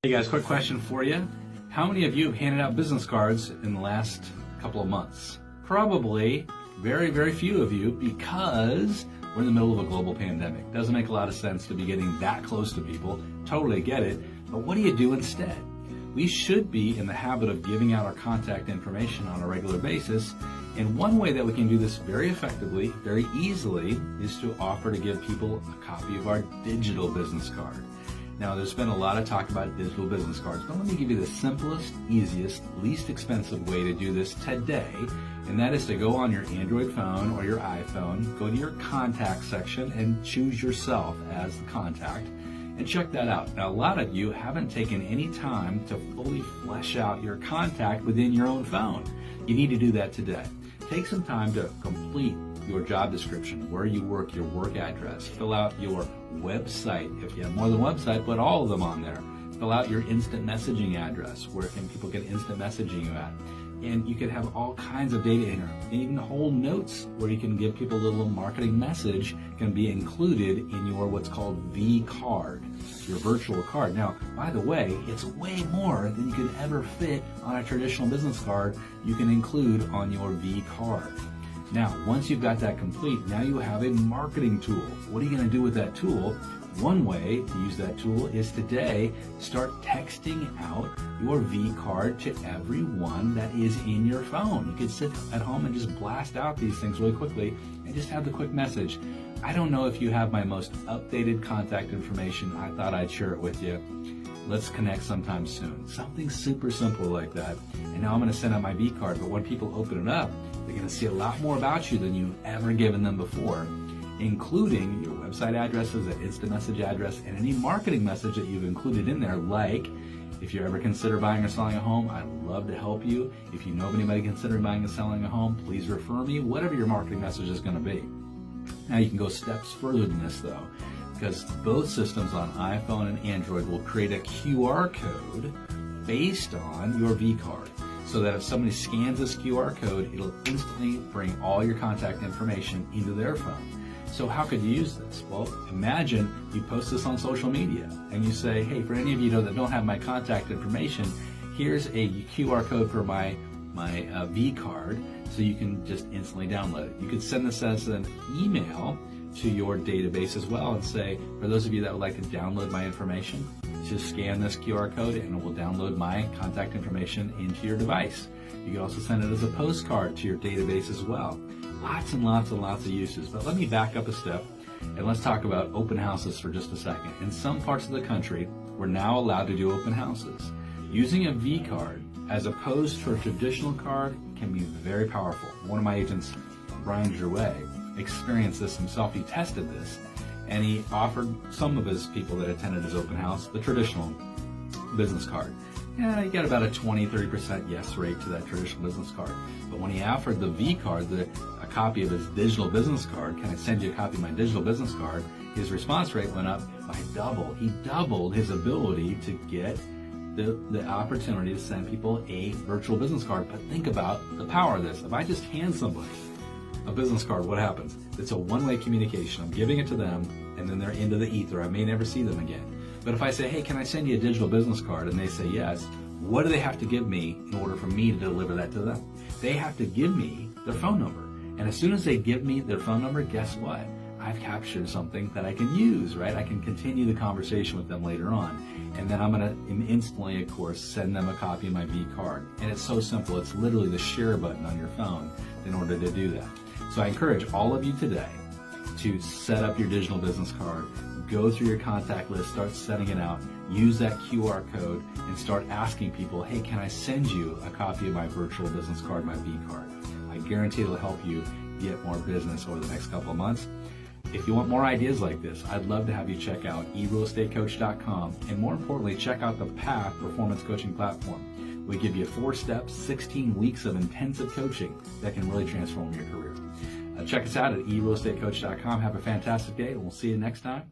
Hey guys, quick question for you. How many of you have handed out business cards in the last couple of months? Probably very, very few of you, because we're in the middle of a global pandemic. Doesn't make a lot of sense to be getting that close to people. Totally get it. But what do you do instead? We should be in the habit of giving out our contact information on a regular basis. And one way that we can do this very effectively, very easily, is to offer to give people a copy of our digital business card. Now, there's been a lot of talk about digital business cards, but let me give you the simplest, easiest, least expensive way to do this today, and that is to go on your Android phone or your iPhone, go to your contact section and choose yourself as the contact, and check that out. Now, a lot of you haven't taken any time to fully flesh out your contact within your own phone. You need to do that today. Take some time to complete your job description, where you work, your work address, fill out your website. If you have more than one website, put all of them on there. Fill out your instant messaging address, where can people get instant messaging you at. And you can have all kinds of data in there. And even whole notes where you can give people a little marketing message can be included in your what's called V card, your virtual card. Now, by the way, it's way more than you could ever fit on a traditional business card you can include on your V card. Now, once you've got that complete, now you have a marketing tool. What are you going to do with that tool? One way to use that tool is today start texting out your V card to everyone that is in your phone. You can sit at home and just blast out these things really quickly and just have the quick message. I don't know if you have my most updated contact information. I thought I'd share it with you. Let's connect sometime soon. Something super simple like that. And now I'm going to send out my V card, but when people open it up, they're going to see a lot more about you than you've ever given them before, including your website addresses, an instant message address, and any marketing message that you've included in there, like if you ever consider buying or selling a home, I'd love to help you. If you know of anybody considering buying or selling a home, please refer me, whatever your marketing message is going to be. Now you can go steps further than this though, because both systems on iPhone and Android will create a QR code based on your V card, so that if somebody scans this QR code, it'll instantly bring all your contact information into their phone. So how could you use this? Well, imagine you post this on social media and you say, hey, for any of you that don't have my contact information, here's a QR code for my V card, so you can just instantly download it. You could send this as an email to your database as well and say, for those of you that would like to download my information, just scan this QR code and it will download my contact information into your device. You can also send it as a postcard to your database as well. Lots and lots and lots of uses. But let me back up a step and let's talk about open houses for just a second. In some parts of the country, we're now allowed to do open houses. Using a V card as opposed to a traditional card can be very powerful. One of my agents, Brian Drouet, experienced this himself. He tested this and he offered some of his people that attended his open house the traditional business card. Yeah, he got about a 20-30% yes rate to that traditional business card. But when he offered the V card, a copy of his digital business card, can I send you a copy of my digital business card? His response rate went up by double. He doubled his ability to get the opportunity to send people a virtual business card. But think about the power of this. If I just hand somebody a business card, what happens? It's a one-way communication. I'm giving it to them, and then they're into the ether. I may never see them again. But if I say, hey, can I send you a digital business card? And they say yes, what do they have to give me in order for me to deliver that to them? They have to give me their phone number. And as soon as they give me their phone number, guess what? I've captured something that I can use, right? I can continue the conversation with them later on. And then I'm going to instantly, of course, send them a copy of my V card. And it's so simple. It's literally the share button on your phone in order to do that. So I encourage all of you today to set up your digital business card, go through your contact list, start setting it out, use that QR code, and start asking people, hey, can I send you a copy of my virtual business card, my V card? I guarantee it'll help you get more business over the next couple of months. If you want more ideas like this, I'd love to have you check out eRealEstateCoach.com, and more importantly, check out the Path Performance Coaching Platform. We give you 4 steps, 16 weeks of intensive coaching that can really transform your career. Check us out at eRealEstateCoach.com. Have a fantastic day, and we'll see you next time.